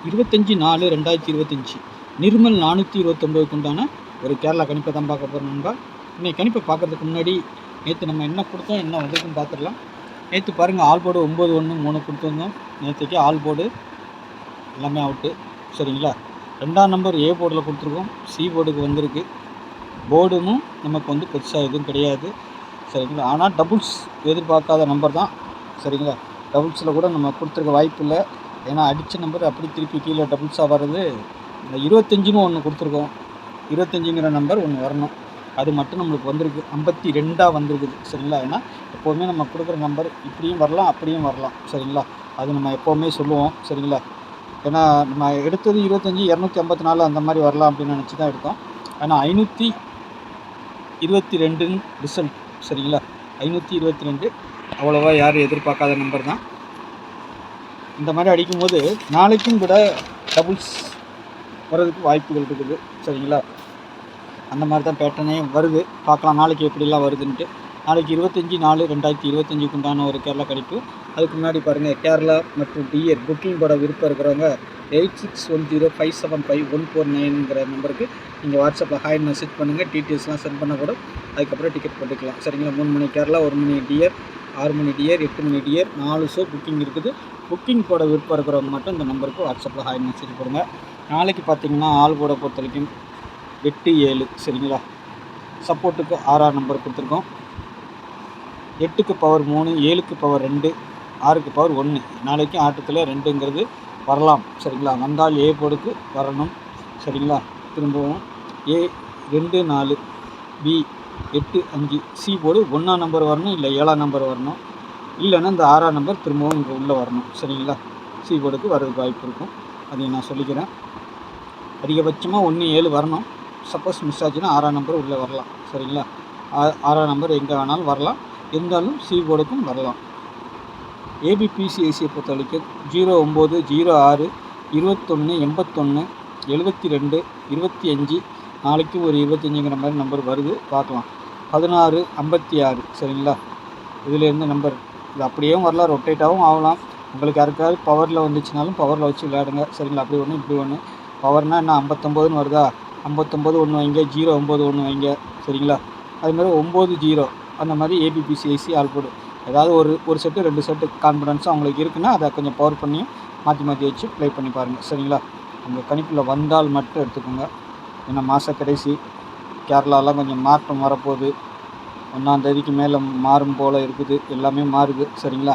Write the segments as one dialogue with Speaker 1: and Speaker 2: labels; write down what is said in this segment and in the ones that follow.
Speaker 1: 25/4/2025 நிர்மல் 429க்கு உண்டான ஒரு கேரளா கணிப்பை தான் பார்க்க போகிறோம் நண்பா. இன்றைக்கி கணிப்பை பார்க்குறதுக்கு முன்னாடி நேற்று நம்ம என்ன கொடுத்தோம், என்ன வந்திருக்குன்னு பார்த்துடலாம். நேற்று பாருங்கள், ஆல் போர்டு 9-1-3 கொடுத்துருந்தோம். நேற்றுக்கு ஆல் போர்டு எல்லாமே அவுட்டு. சரிங்களா, 2ஆம் நம்பர் ஏ போர்டில் கொடுத்துருக்கோம், சி போர்டுக்கு வந்திருக்கு. போர்டும் நமக்கு வந்து பெருசாக எதுவும் கிடையாது. சரிங்களா, ஆனால் டபுள்ஸ் எதிர்பார்க்காத நம்பர் தான். சரிங்களா, டபுள்ஸில் கூட நம்ம கொடுத்துருக்க வாய்ப்பு இல்லை. ஏன்னா அடித்த நம்பர் அப்படி திருப்பி கீழே டபுள்ஸாக வர்றது. இந்த 25ன்னு ஒன்று கொடுத்துருக்கோம், 25ங்கிற நம்பர் ஒன்று வரணும். அது மட்டும் நம்மளுக்கு வந்திருக்கு, 52ஆக வந்திருக்குது. சரிங்களா, ஏன்னா எப்போவுமே நம்ம கொடுக்குற நம்பர் இப்படியும் வரலாம் அப்படியும் வரலாம். சரிங்களா, அது நம்ம எப்போவுமே சொல்லுவோம். சரிங்களா, ஏன்னா நம்ம எடுத்தது 25, 254 அந்த மாதிரி வரலாம் அப்படின்னு நினச்சி தான் எடுத்தோம். ஆனால் 522 ரிசல்ட். சரிங்களா, 522 அவ்வளோவா யாரும் எதிர்பார்க்காத நம்பர் தான். இந்த மாதிரி அடிக்கும்போது நாளைக்கும் கூட டபுள்ஸ் வர்றதுக்கு வாய்ப்புகள் இருக்குது. சரிங்களா, அந்த மாதிரி தான் பேட்டர்னே வருது. பார்க்கலாம் நாளைக்கு எப்படிலாம் வருதுன்ட்டு. நாளைக்கு 25/4/2025க்கு உண்டான ஒரு கேரளா கணிப்பு. அதுக்கு முன்னாடி பாருங்கள், கேரளா மற்றும் டிஎர் புக்கிங் போட விருப்பம் இருக்கிறவங்க 8610575149ங்கிற நம்பருக்கு நீங்கள் வாட்ஸ்அப்பில் ஹாய் மெசேஜ் பண்ணுங்கள். டீட்டெயில்ஸ்லாம் சென்ட் பண்ண கூட அதுக்கப்புறம் டிக்கெட் போட்டுக்கலாம். சரிங்களா, 3 மணி கேரளா, 1 மணி டிஎர், 6 மணி டிஎர், 8 மணி டிஎர், 4 ஷோ புக்கிங் இருக்குது. புக்கிங் போட விருப்பம் இருக்கிறவங்க மட்டும் இந்த நம்பருக்கு வாட்ஸ்அப்பில் ஹாய் மெசேஜ் போடுங்க. நாளைக்கு பார்த்தீங்கன்னா ஆல் போட பொறுத்த வரைக்கும் 8-7. சரிங்களா, சப்போர்ட்டுக்கு 6ஆம் நம்பர் கொடுத்துருக்கோம். 8க்கு பவர் 3, 7க்கு பவர் 2, 6க்கு பவர் 1. நாளைக்கு ஆட்டத்தில் 2ங்கிறது வரலாம். சரிங்களா, வந்தால் ஏ போர்டுக்கு வரணும். சரிங்களா, திரும்பவும் ஏ 2-4, பி 8-5, சி போர்டு 1ஆம் நம்பர் வரணும், இல்லை 7ஆம் நம்பர் வரணும், இல்லைன்னா இந்த 6ஆம் நம்பர் திரும்பவும் இங்கே உள்ளே வரணும். சரிங்களா, சி போர்டுக்கு வர்றதுக்கு வாய்ப்பு இருக்கும். அதையும் நான் சொல்லிக்கிறேன். அதிகபட்சமாக 1-7 வரணும். சப்போஸ் மிஸ் ஆச்சுன்னா 6ஆம் நம்பர் உள்ளே வரலாம். சரிங்களா, 6ஆம் நம்பர் எங்கே வேணாலும் வரலாம், இருந்தாலும் சி போர்டுக்கும் வரலாம். ஏபிபிசிஐசியை பொறுத்த வரைக்கும் 0906 21 81 72 25. நாளைக்கு ஒரு 25ங்கிற மாதிரி நம்பர் வருது, பார்க்கலாம். 16 56. சரிங்களா, இதிலேருந்து நம்பர் இது அப்படியே வரலாம், ரொட்டேட்டாகவும் ஆகலாம். உங்களுக்கு யாருக்காவது பவரில் வந்துச்சுனாலும் பவரில் வச்சு விளையாடுங்க. சரிங்களா, அப்படி ஒன்று இப்படி ஒன்று. பவர்னால் என்ன, 59ன்னு வருதா, 59 ஒன்று வைங்க, 09 ஒன்று வைங்க. சரிங்களா, அதுமாதிரி 90 அந்த மாதிரி ஏபிபிசிஐசி ஆல் போர்டு ஏதாவது ஒரு செட்டு 2 செட்டு கான்ஃபிடன்ஸும் அவங்களுக்கு இருக்குன்னா அதை கொஞ்சம் பவர் பண்ணியும் மாற்றி மாற்றி வச்சு ப்ளே பண்ணி பாருங்கள். சரிங்களா, உங்கள் கணிப்பில் வந்தால் மட்டும் எடுத்துக்கோங்க. ஏன்னா மாத கடைசி கேரளாலாம் கொஞ்சம் மாற்றம் வரப்போகுது. 1ஆம் தேதிக்கு மேலே மாறும் போல் இருக்குது, எல்லாமே மாறுது. சரிங்களா,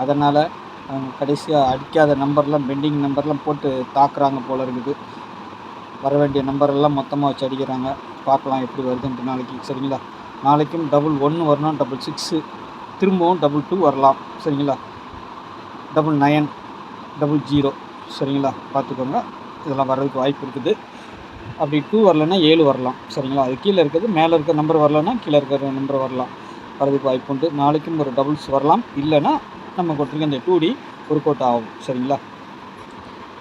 Speaker 1: அதனால் கடைசியாக அடிக்காத நம்பர்லாம், பெண்டிங் நம்பர்லாம் போட்டு தாக்குறாங்க போல் இருக்குது. வர வேண்டிய நம்பரெல்லாம் மொத்தமாக வச்சு அடிக்கிறாங்க. பார்க்கலாம் எப்படி வருதுன்ட்டு நாளைக்கு. சரிங்களா, நாளைக்கும் 11 வரணும், 66, திரும்பவும் 22 வரலாம். சரிங்களா, 99, 00. சரிங்களா, பார்த்துக்கோங்க, இதெல்லாம் வர்றதுக்கு வாய்ப்பு இருக்குது. அப்படி 2 வரலைன்னா 7 வரலாம். சரிங்களா, அது கீழே இருக்கிறது, மேலே இருக்கிற நம்பர் வரலைன்னா கீழே இருக்கிற நம்பர் வரலாம், வர்றதுக்கு வாய்ப்பு உண்டு. நாளைக்கும் ஒரு டபுள்ஸ் வரலாம், இல்லைன்னா நம்ம கொடுத்துருக்க இந்த 2D ஒர்க் அவுட் ஆகும். சரிங்களா,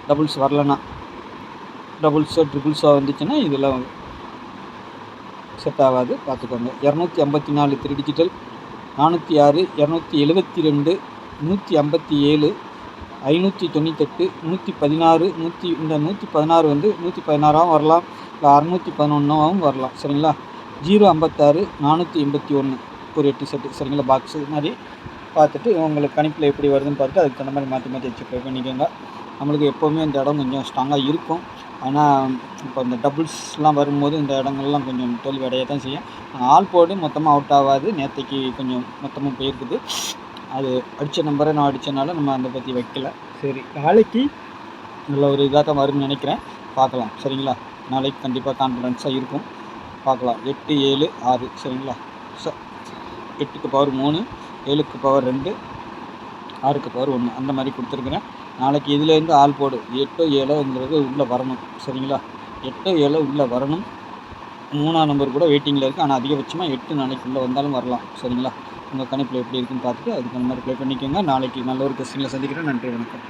Speaker 1: டபுள்ஸ் வரலைன்னா, டபுள்ஸோ ட்ரிபிள்ஸோ வந்துச்சுன்னா இதெல்லாம் செட் ஆகாது, பார்த்துக்கோங்க. 254 3 டிஜிட்டல், 406, 272, 157, 598, 116, இந்த 116 வந்து 116ஆகவும் வரலாம், இல்லை 611ஆகவும் வரலாம். சரிங்களா, 056, 481 ஒரு 8 செட்டு. சரிங்களா, பாக்ஸு மாதிரி பார்த்துட்டு உங்களுக்கு கணிப்பில் எப்படி வருதுன்னு பார்த்துட்டு அதுக்கு தகுந்த மாதிரி மாற்றி மாற்றி வச்சு ப்ளே பண்ணிக்கோங்க. நம்மளுக்கு எப்போவுமே இந்த இடம் கொஞ்சம் ஸ்ட்ராங்காக இருக்கும். ஆனால் இப்போ இந்த டபுள்ஸ்லாம் வரும்போது இந்த இடங்கள்லாம் கொஞ்சம் தோல்வி அடைய தான் செய்யும். ஆல் போர்டு மொத்தமாக அவுட் ஆகாது, நேற்றைக்கு கொஞ்சம் மொத்தமாக போயிருக்குது. அது அடித்த நம்பரை நான் அடித்தனால நம்ம அதை பற்றி வைக்கல. சரி, நாளைக்கு நல்ல ஒரு இதாக தான் வரும்னு நினைக்கிறேன், பார்க்கலாம். சரிங்களா, நாளைக்கு கண்டிப்பாக கான்ஃபிடன்ஸாக இருக்கும், பார்க்கலாம். 8 7 6. சரிங்களா, 8க்கு பவர் 3, 7க்கு பவர் 2, 6க்கு பவர் 1 அந்த மாதிரி கொடுத்துருக்குறேன். நாளைக்கு இதுலேருந்து ஆல் போர்டு 8 7ங்கிறது உள்ளே வரணும். சரிங்களா, 8 7 உள்ளே வரணும். 3ஆம் நம்பர் கூட வெயிட்டிங்கில் இருக்குது, ஆனால் அதிகபட்சமாக 8 நாளைக்கு உள்ளே வந்தாலும் வரலாம். சரிங்களா, உங்கள் கணிப்பில் எப்படி இருக்குன்னு பார்த்துட்டு அதுக்கு அந்த மாதிரி ப்ளே பண்ணிக்கோங்க. நாளைக்கு நல்ல ஒரு கொஸ்டினில் சந்திக்கிறேன். நன்றி, வணக்கம்.